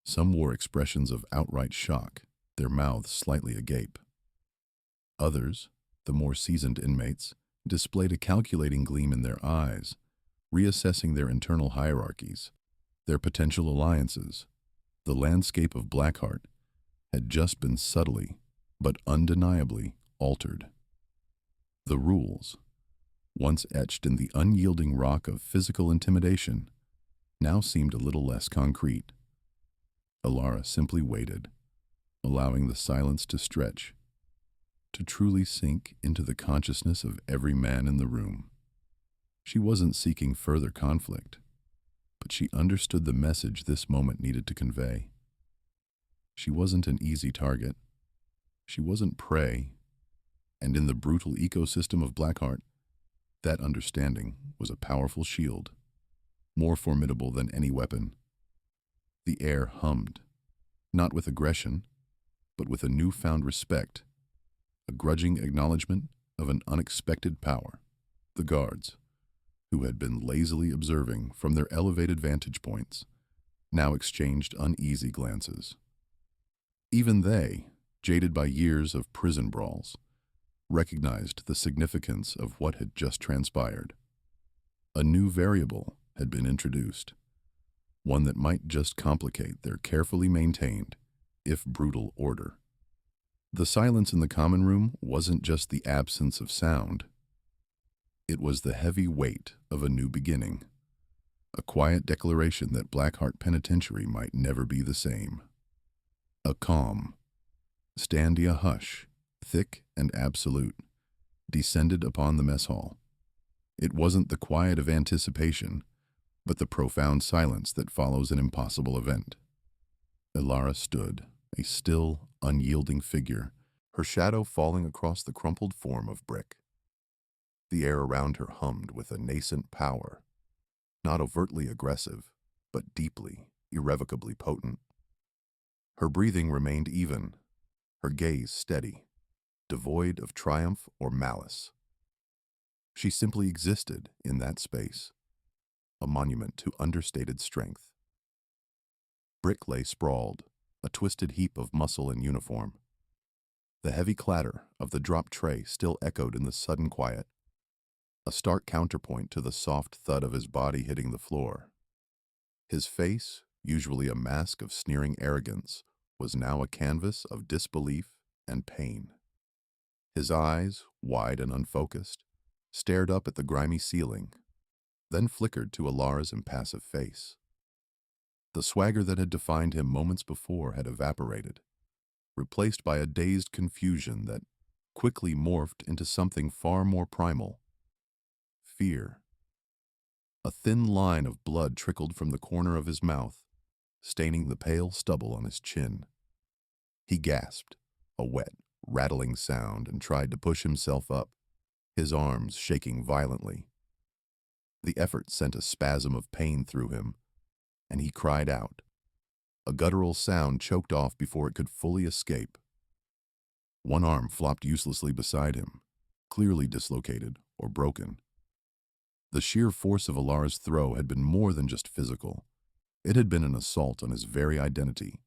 Some wore expressions of outright shock, their mouths slightly agape. Others, the more seasoned inmates, displayed a calculating gleam in their eyes, reassessing their internal hierarchies, their potential alliances. The landscape of Blackheart had just been subtly, but undeniably, altered. The rules, once etched in the unyielding rock of physical intimidation, now seemed a little less concrete. Alara simply waited, allowing the silence to stretch, to truly sink into the consciousness of every man in the room. She wasn't seeking further conflict, but she understood the message this moment needed to convey. She wasn't an easy target. She wasn't prey, and in the brutal ecosystem of Blackheart, that understanding was a powerful shield, more formidable than any weapon. The air hummed, not with aggression, but with a newfound respect, a grudging acknowledgement of an unexpected power. The guards, who had been lazily observing from their elevated vantage points, now exchanged uneasy glances. Even they, jaded by years of prison brawls, recognized the significance of what had just transpired. A new variable had been introduced, one that might just complicate their carefully maintained, if brutal, order. The silence in the common room wasn't just the absence of sound. It was the heavy weight of a new beginning, a quiet declaration that Blackheart Penitentiary might never be the same. A calm, standia hush, thick and absolute, descended upon the mess hall. It wasn't the quiet of anticipation, but the profound silence that follows an impossible event. Alara stood, a still, unyielding figure, her shadow falling across the crumpled form of Brick. The air around her hummed with a nascent power, not overtly aggressive, but deeply, irrevocably potent. Her breathing remained even, her gaze steady, devoid of triumph or malice. She simply existed in that space, a monument to understated strength. Brick lay sprawled, a twisted heap of muscle and uniform. The heavy clatter of the dropped tray still echoed in the sudden quiet, a stark counterpoint to the soft thud of his body hitting the floor. His face, usually a mask of sneering arrogance, was now a canvas of disbelief and pain. His eyes, wide and unfocused, stared up at the grimy ceiling, then flickered to Alara's impassive face. The swagger that had defined him moments before had evaporated, replaced by a dazed confusion that quickly morphed into something far more primal: fear. A thin line of blood trickled from the corner of his mouth, staining the pale stubble on his chin. He gasped, a wet, rattling sound and tried to push himself up, his arms shaking violently. The effort sent a spasm of pain through him, and he cried out. A guttural sound choked off before it could fully escape. One arm flopped uselessly beside him, clearly dislocated or broken. The sheer force of Alara's throw had been more than just physical. It had been an assault on his very identity,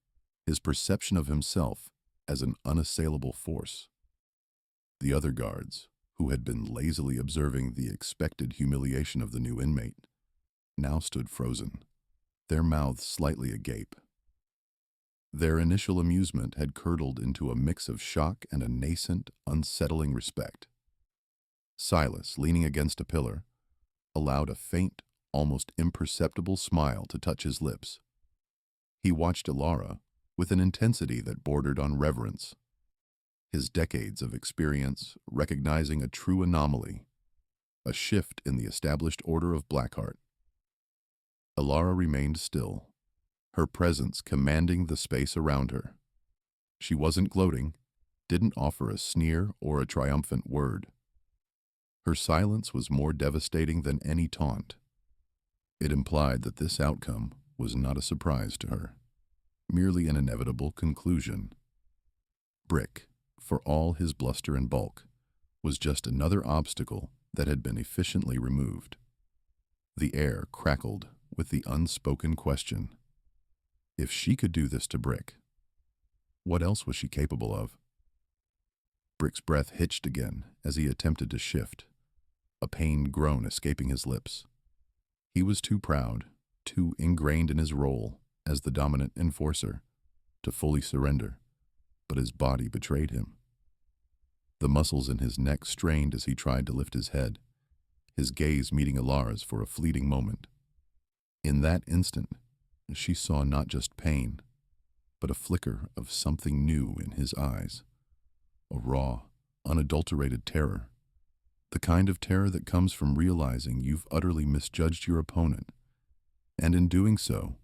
his perception of himself as an unassailable force. The other guards, who had been lazily observing the expected humiliation of the new inmate, now stood frozen, their mouths slightly agape. Their initial amusement had curdled into a mix of shock and a nascent, unsettling respect. Silas, leaning against a pillar, allowed a faint, almost imperceptible smile to touch his lips. He watched Alara with an intensity that bordered on reverence, his decades of experience recognizing a true anomaly, a shift in the established order of Blackheart. Alara remained still, her presence commanding the space around her. She wasn't gloating, didn't offer a sneer or a triumphant word. Her silence was more devastating than any taunt. It implied that this outcome was not a surprise to her, merely an inevitable conclusion. Brick, for all his bluster and bulk, was just another obstacle that had been efficiently removed. The air crackled with the unspoken question. If she could do this to Brick, what else was she capable of? Brick's breath hitched again as he attempted to shift, a pained groan escaping his lips. He was too proud, too ingrained in his role as the dominant enforcer, to fully surrender, but his body betrayed him. The muscles in his neck strained as he tried to lift his head, his gaze meeting Alara's for a fleeting moment. In that instant, she saw not just pain, but a flicker of something new in his eyes, a raw, unadulterated terror, the kind of terror that comes from realizing you've utterly misjudged your opponent, and in doing so,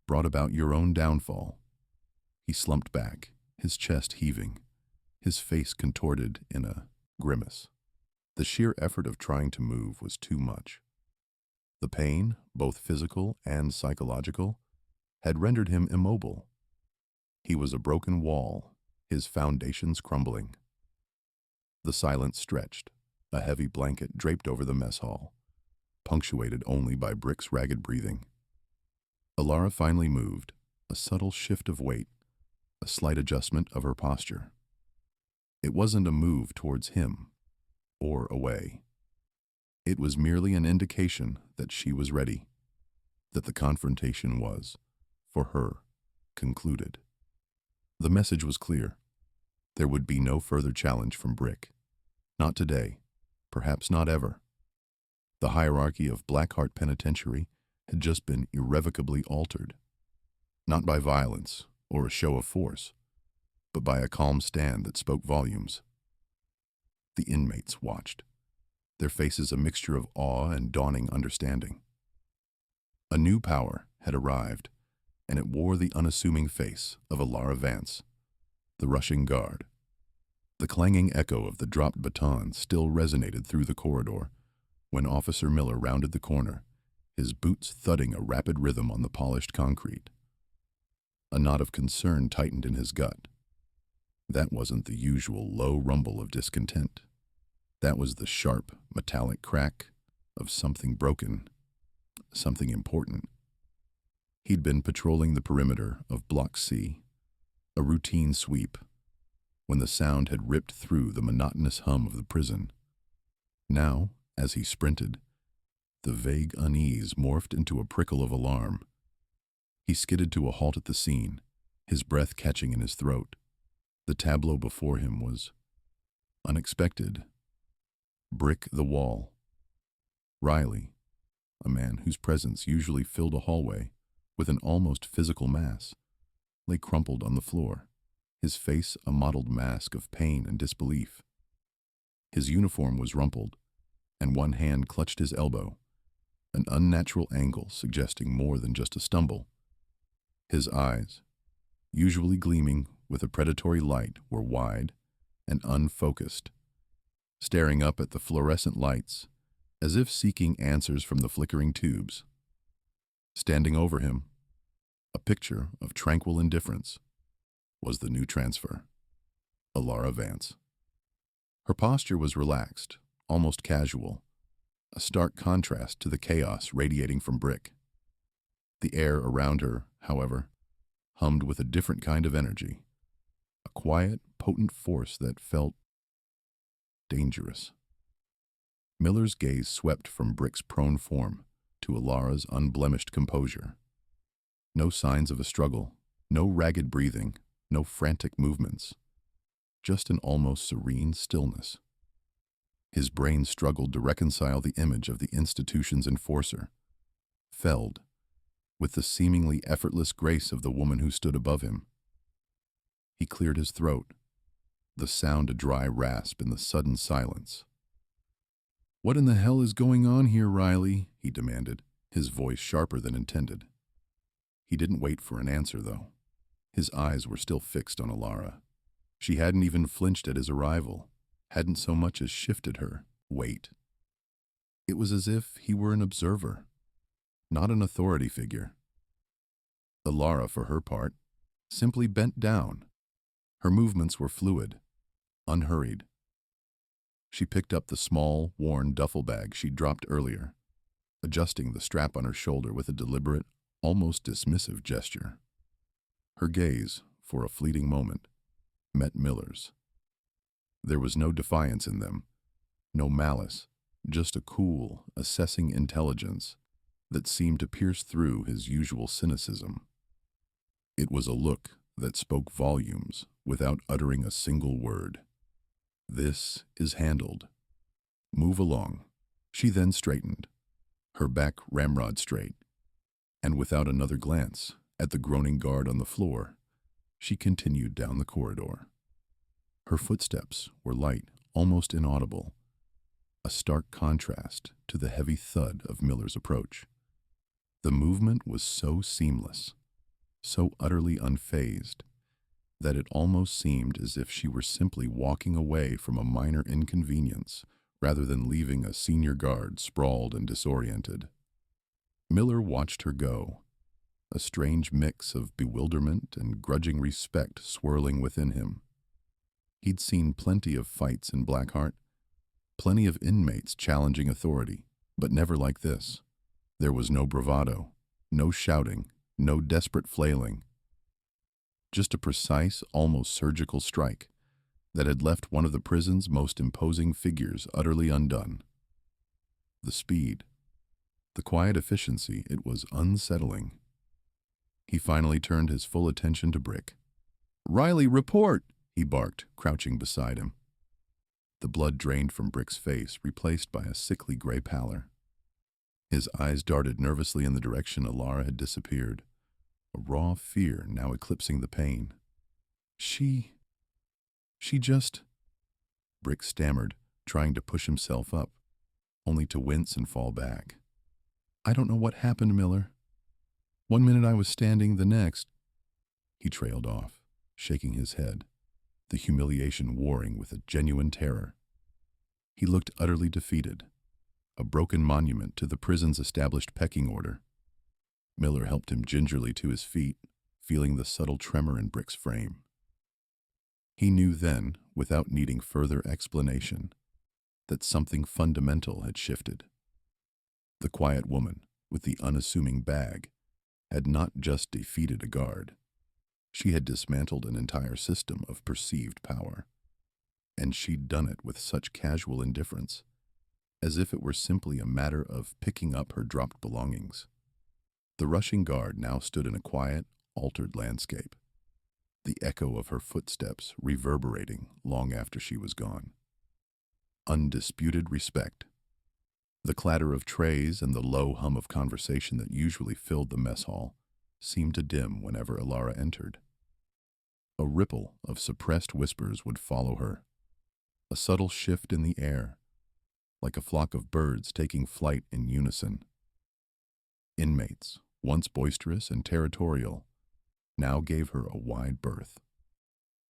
brought about your own downfall. He slumped back, his chest heaving, his face contorted in a grimace. The sheer effort of trying to move was too much. The pain, both physical and psychological, had rendered him immobile. He was a broken wall, his foundations crumbling. The silence stretched, a heavy blanket draped over the mess hall, punctuated only by Brick's ragged breathing. Alara finally moved, a subtle shift of weight, a slight adjustment of her posture. It wasn't a move towards him, or away. It was merely an indication that she was ready, that the confrontation was, for her, concluded. The message was clear. There would be no further challenge from Brick. Not today, perhaps not ever. The hierarchy of Blackheart Penitentiary had just been irrevocably altered, not by violence or a show of force, but by a calm stand that spoke volumes. The inmates watched, their faces a mixture of awe and dawning understanding. A new power had arrived, and it wore the unassuming face of Alara Vance, the rushing guard. The clanging echo of the dropped baton still resonated through the corridor when Officer Miller rounded the corner, his boots thudding a rapid rhythm on the polished concrete. A knot of concern tightened in his gut. That wasn't the usual low rumble of discontent. That was the sharp, metallic crack of something broken, something important. He'd been patrolling the perimeter of Block C, a routine sweep, when the sound had ripped through the monotonous hum of the prison. Now, as he sprinted, the vague unease morphed into a prickle of alarm. He skidded to a halt at the scene, his breath catching in his throat. The tableau before him was unexpected. Brick the wall. Riley, a man whose presence usually filled a hallway with an almost physical mass, lay crumpled on the floor, his face a mottled mask of pain and disbelief. His uniform was rumpled, and one hand clutched his elbow, an unnatural angle suggesting more than just a stumble. His eyes, usually gleaming with a predatory light, were wide, and unfocused, staring up at the fluorescent lights as if seeking answers from the flickering tubes. Standing over him, a picture of tranquil indifference, was the new transfer, Alara Vance. Her posture was relaxed, almost casual, a stark contrast to the chaos radiating from Brick. The air around her, however, hummed with a different kind of energy, a quiet, potent force that felt dangerous. Miller's gaze swept from Brick's prone form to Alara's unblemished composure. No signs of a struggle, no ragged breathing, no frantic movements, just an almost serene stillness. His brain struggled to reconcile the image of the institution's enforcer, felled, with the seemingly effortless grace of the woman who stood above him. He cleared his throat, the sound a dry rasp in the sudden silence. "What in the hell is going on here, Riley?" he demanded, his voice sharper than intended. He didn't wait for an answer, though. His eyes were still fixed on Alara. She hadn't even flinched at his arrival, hadn't so much as shifted her weight. It was as if he were an observer, not an authority figure. Alara, for her part, simply bent down. Her movements were fluid, unhurried. She picked up the small, worn duffel bag she'd dropped earlier, adjusting the strap on her shoulder with a deliberate, almost dismissive gesture. Her gaze, for a fleeting moment, met Miller's. There was no defiance in them, no malice, just a cool, assessing intelligence that seemed to pierce through his usual cynicism. It was a look that spoke volumes without uttering a single word. "This is handled. Move along." She then straightened, her back ramrod straight, and without another glance at the groaning guard on the floor, she continued down the corridor. Her footsteps were light, almost inaudible, a stark contrast to the heavy thud of Miller's approach. The movement was so seamless, so utterly unfazed, that it almost seemed as if she were simply walking away from a minor inconvenience rather than leaving a senior guard sprawled and disoriented. Miller watched her go, a strange mix of bewilderment and grudging respect swirling within him. He'd seen plenty of fights in Blackheart, plenty of inmates challenging authority, but never like this. There was no bravado, no shouting, no desperate flailing. Just a precise, almost surgical strike that had left one of the prison's most imposing figures utterly undone. The speed, the quiet efficiency, it was unsettling. He finally turned his full attention to Brick. "Riley, report!" he barked, crouching beside him. The blood drained from Brick's face, replaced by a sickly gray pallor. His eyes darted nervously in the direction Alara had disappeared, a raw fear now eclipsing the pain. She just... Brick stammered, trying to push himself up, only to wince and fall back. "I don't know what happened, Miller. One minute I was standing, the next..." He trailed off, shaking his head, the humiliation warring with a genuine terror. He looked utterly defeated, a broken monument to the prison's established pecking order. Miller helped him gingerly to his feet, feeling the subtle tremor in Brick's frame. He knew then, without needing further explanation, that something fundamental had shifted. The quiet woman, with the unassuming bag, had not just defeated a guard. She had dismantled an entire system of perceived power. And she'd done it with such casual indifference, as if it were simply a matter of picking up her dropped belongings. The rushing guard now stood in a quiet, altered landscape, the echo of her footsteps reverberating long after she was gone. Undisputed respect. The clatter of trays and the low hum of conversation that usually filled the mess hall seemed to dim whenever Alara entered. A ripple of suppressed whispers would follow her, a subtle shift in the air, like a flock of birds taking flight in unison. Inmates, once boisterous and territorial, now gave her a wide berth.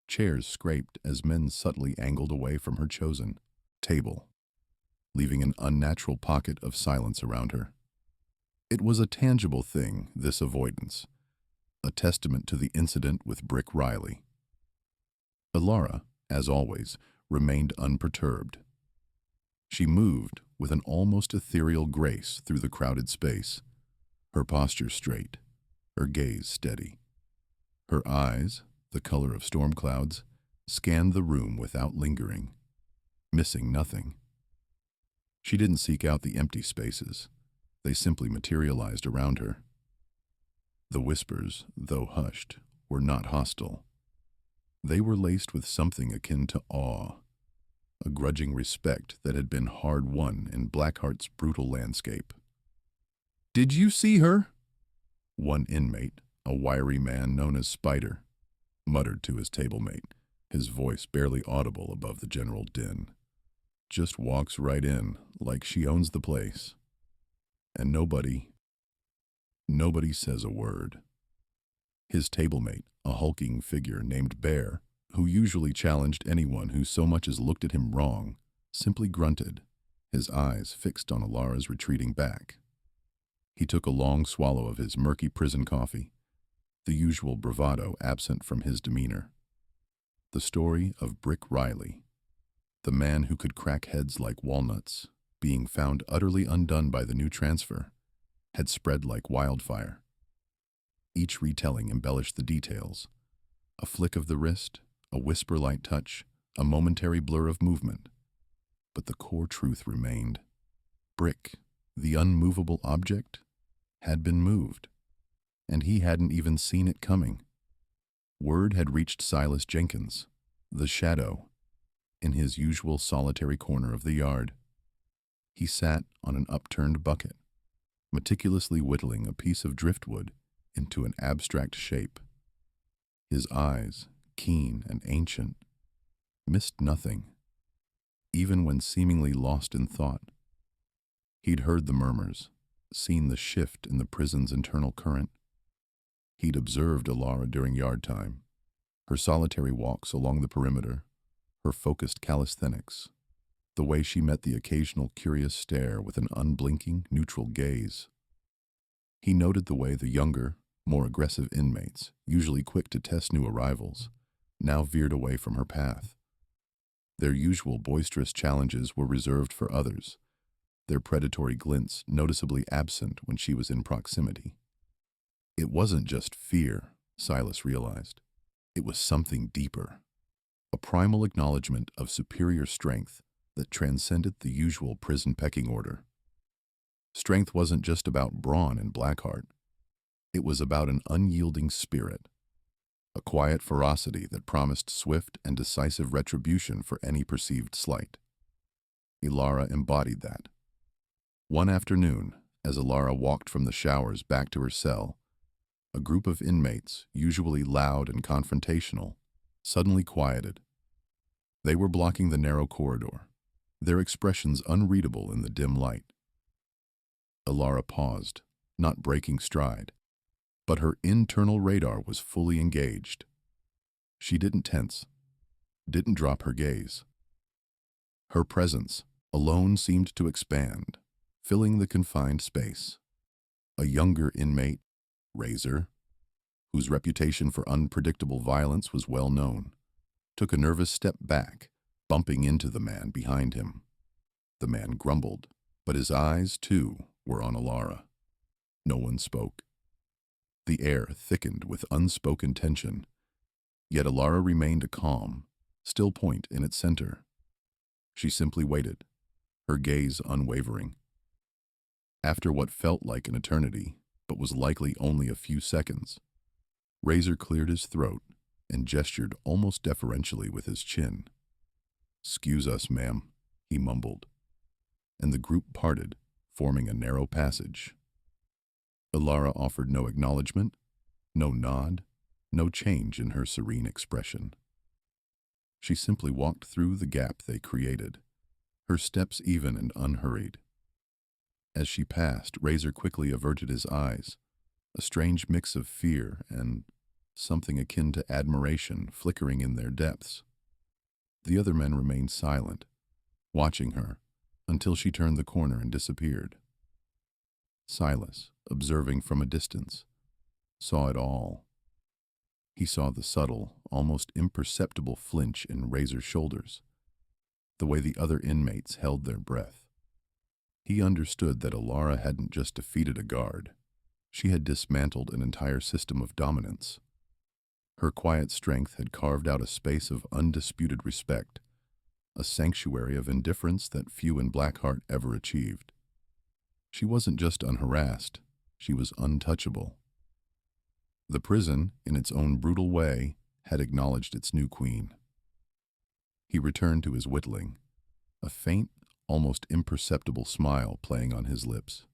Chairs scraped as men subtly angled away from her chosen table, leaving an unnatural pocket of silence around her. It was a tangible thing, this avoidance, a testament to the incident with Brick Riley. Alara, as always, remained unperturbed. She moved with an almost ethereal grace through the crowded space, her posture straight, her gaze steady. Her eyes, the color of storm clouds, scanned the room without lingering, missing nothing. She didn't seek out the empty spaces. They simply materialized around her. The whispers, though hushed, were not hostile. They were laced with something akin to awe, a grudging respect that had been hard-won in Blackheart's brutal landscape. "Did you see her?" One inmate, a wiry man known as Spider, muttered to his tablemate, his voice barely audible above the general din. "Just walks right in, like she owns the place. And nobody says a word." His tablemate, a hulking figure named Bear, who usually challenged anyone who so much as looked at him wrong, simply grunted, his eyes fixed on Alara's retreating back. He took a long swallow of his murky prison coffee, the usual bravado absent from his demeanor. The story of Brick Riley, the man who could crack heads like walnuts, being found utterly undone by the new transfer, had spread like wildfire. Each retelling embellished the details. A flick of the wrist, a whisper-light touch, a momentary blur of movement. But the core truth remained. Brick, the unmovable object, had been moved, and he hadn't even seen it coming. Word had reached Silas Jenkins, the shadow, in his usual solitary corner of the yard. He sat on an upturned bucket, meticulously whittling a piece of driftwood into an abstract shape. His eyes, keen and ancient, missed nothing, even when seemingly lost in thought. He'd heard the murmurs, seen the shift in the prison's internal current. He'd observed Alara during yard time, her solitary walks along the perimeter, her focused calisthenics, the way she met the occasional curious stare with an unblinking, neutral gaze. He noted the way the younger, more aggressive inmates, usually quick to test new arrivals, now veered away from her path. Their usual boisterous challenges were reserved for others, their predatory glints noticeably absent when she was in proximity. It wasn't just fear, Silas realized. It was something deeper, a primal acknowledgement of superior strength that transcended the usual prison pecking order. Strength wasn't just about brawn and Blackheart. It was about an unyielding spirit, a quiet ferocity that promised swift and decisive retribution for any perceived slight. Alara embodied that. One afternoon, as Alara walked from the showers back to her cell, a group of inmates, usually loud and confrontational, suddenly quieted. They were blocking the narrow corridor, their expressions unreadable in the dim light. Alara paused, not breaking stride, but her internal radar was fully engaged. She didn't tense, didn't drop her gaze. Her presence alone seemed to expand, filling the confined space. A younger inmate, Razor, whose reputation for unpredictable violence was well known, took a nervous step back, bumping into the man behind him. The man grumbled, but his eyes, too, were on Alara. No one spoke. The air thickened with unspoken tension, yet Alara remained a calm, still point in its center. She simply waited, her gaze unwavering. After what felt like an eternity, but was likely only a few seconds, Razor cleared his throat and gestured almost deferentially with his chin. "Excuse us, ma'am," he mumbled, and the group parted, forming a narrow passage. Alara offered no acknowledgement, no nod, no change in her serene expression. She simply walked through the gap they created, her steps even and unhurried. As she passed, Razor quickly averted his eyes, a strange mix of fear and something akin to admiration flickering in their depths. The other men remained silent, watching her until she turned the corner and disappeared. Silas, observing from a distance, saw it all. He saw the subtle, almost imperceptible flinch in Razor's shoulders, the way the other inmates held their breath. He understood that Alara hadn't just defeated a guard. She had dismantled an entire system of dominance. Her quiet strength had carved out a space of undisputed respect, a sanctuary of indifference that few in Blackheart ever achieved. She wasn't just unharassed, she was untouchable. The prison, in its own brutal way, had acknowledged its new queen. He returned to his whittling, a faint, almost imperceptible smile playing on his lips.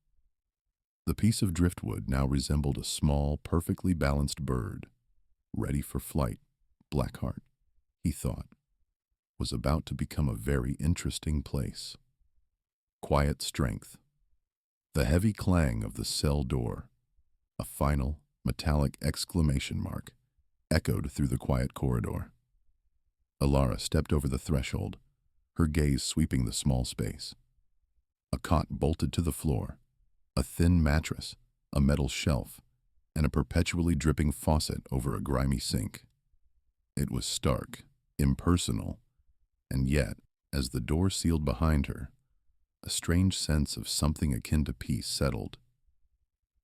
The piece of driftwood now resembled a small, perfectly balanced bird, ready for flight. Blackheart, he thought, was about to become a very interesting place. Quiet strength. The heavy clang of the cell door, a final, metallic exclamation mark, echoed through the quiet corridor. Alara stepped over the threshold, her gaze sweeping the small space. A cot bolted to the floor, a thin mattress, a metal shelf, and a perpetually dripping faucet over a grimy sink. It was stark, impersonal, and yet, as the door sealed behind her, a strange sense of something akin to peace settled.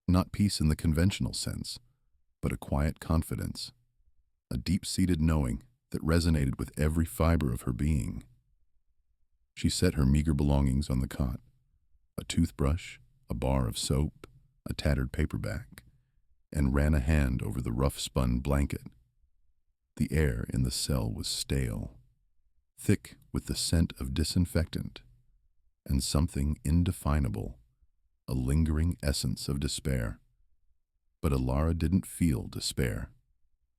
Not peace in the conventional sense, but a quiet confidence, a deep-seated knowing that resonated with every fiber of her being. She set her meager belongings on the cot, a toothbrush, a bar of soap, a tattered paperback, and ran a hand over the rough-spun blanket. The air in the cell was stale, thick with the scent of disinfectant, and something indefinable, a lingering essence of despair. But Alara didn't feel despair.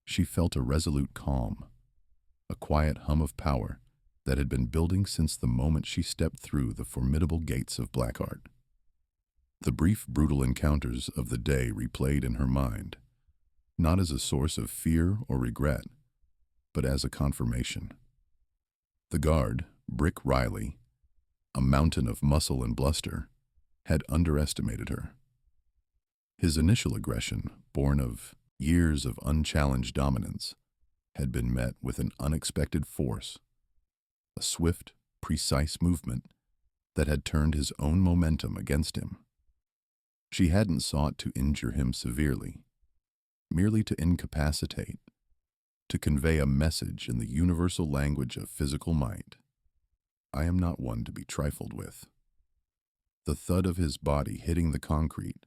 She felt a resolute calm, a quiet hum of power that had been building since the moment she stepped through the formidable gates of Blackheart. The brief, brutal encounters of the day replayed in her mind, not as a source of fear or regret, but as a confirmation. The guard, Brick Riley, a mountain of muscle and bluster, had underestimated her. His initial aggression, born of years of unchallenged dominance, had been met with an unexpected force, a swift, precise movement that had turned his own momentum against him. She hadn't sought to injure him severely, merely to incapacitate, to convey a message in the universal language of physical might. I am not one to be trifled with. The thud of his body hitting the concrete,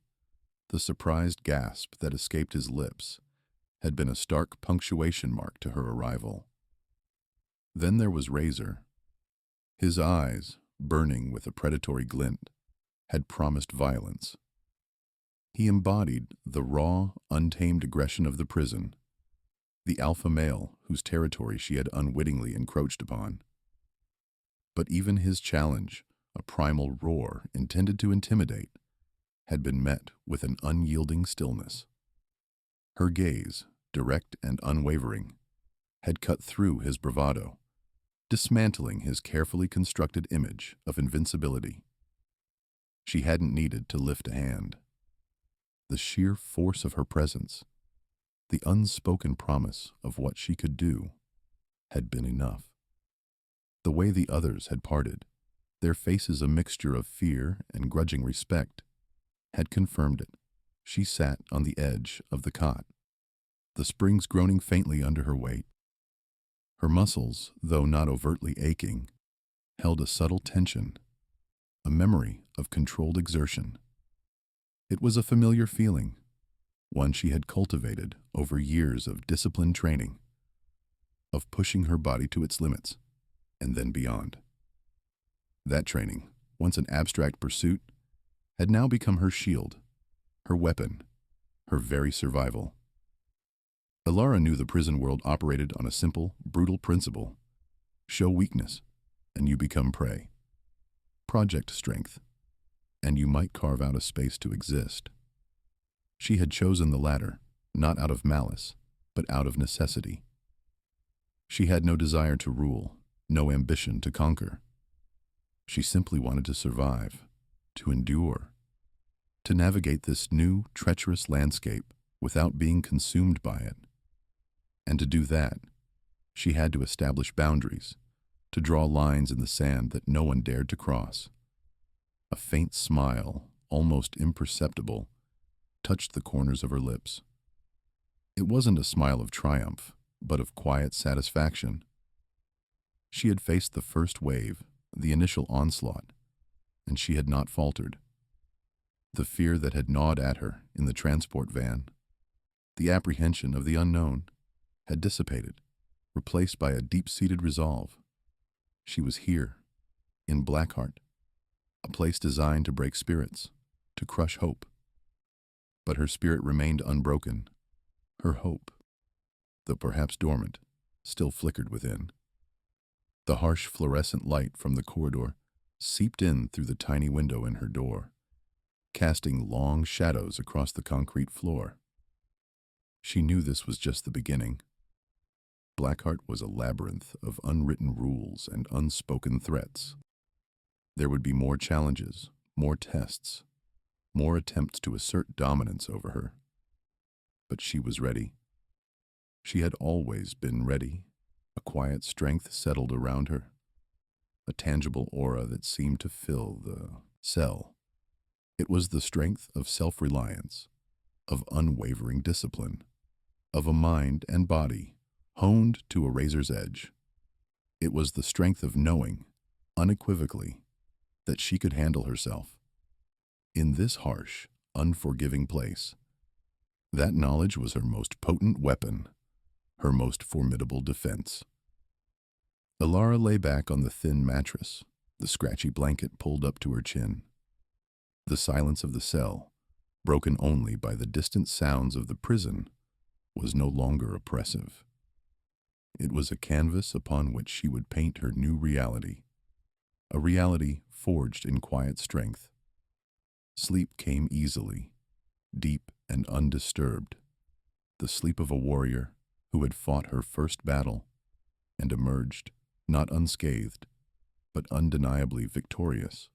the surprised gasp that escaped his lips, had been a stark punctuation mark to her arrival. Then there was Razor. His eyes, burning with a predatory glint, had promised violence. He embodied the raw, untamed aggression of the prison, the alpha male whose territory she had unwittingly encroached upon. But even his challenge, a primal roar intended to intimidate, had been met with an unyielding stillness. Her gaze, direct and unwavering, had cut through his bravado, dismantling his carefully constructed image of invincibility. She hadn't needed to lift a hand. The sheer force of her presence, the unspoken promise of what she could do, had been enough. The way the others had parted, their faces a mixture of fear and grudging respect, had confirmed it. She sat on the edge of the cot, the springs groaning faintly under her weight. Her muscles, though not overtly aching, held a subtle tension, a memory of controlled exertion. It was a familiar feeling, one she had cultivated over years of disciplined training, of pushing her body to its limits, and then beyond. That training, once an abstract pursuit, had now become her shield, her weapon, her very survival. Alara knew the prison world operated on a simple, brutal principle: show weakness, and you become prey. Project strength, and you might carve out a space to exist. She had chosen the latter, not out of malice, but out of necessity. She had no desire to rule, no ambition to conquer. She simply wanted to survive, to endure, to navigate this new, treacherous landscape without being consumed by it. And to do that, she had to establish boundaries, to draw lines in the sand that no one dared to cross. A faint smile, almost imperceptible, touched the corners of her lips. It wasn't a smile of triumph, but of quiet satisfaction. She had faced the first wave, the initial onslaught, and she had not faltered. The fear that had gnawed at her in the transport van, the apprehension of the unknown, had dissipated, replaced by a deep-seated resolve. She was here, in Blackheart, a place designed to break spirits, to crush hope. But her spirit remained unbroken. Her hope, though perhaps dormant, still flickered within. The harsh fluorescent light from the corridor seeped in through the tiny window in her door, casting long shadows across the concrete floor. She knew this was just the beginning. Blackheart was a labyrinth of unwritten rules and unspoken threats. There would be more challenges, more tests, more attempts to assert dominance over her. But she was ready. She had always been ready. A quiet strength settled around her, a tangible aura that seemed to fill the cell. It was the strength of self-reliance, of unwavering discipline, of a mind and body honed to a razor's edge. It was the strength of knowing, unequivocally, that she could handle herself. In this harsh, unforgiving place, that knowledge was her most potent weapon, her most formidable defense. Alara lay back on the thin mattress, the scratchy blanket pulled up to her chin. The silence of the cell, broken only by the distant sounds of the prison, was no longer oppressive. It was a canvas upon which she would paint her new reality, a reality forged in quiet strength. Sleep came easily, deep and undisturbed, the sleep of a warrior who had fought her first battle and emerged, not unscathed, but undeniably victorious.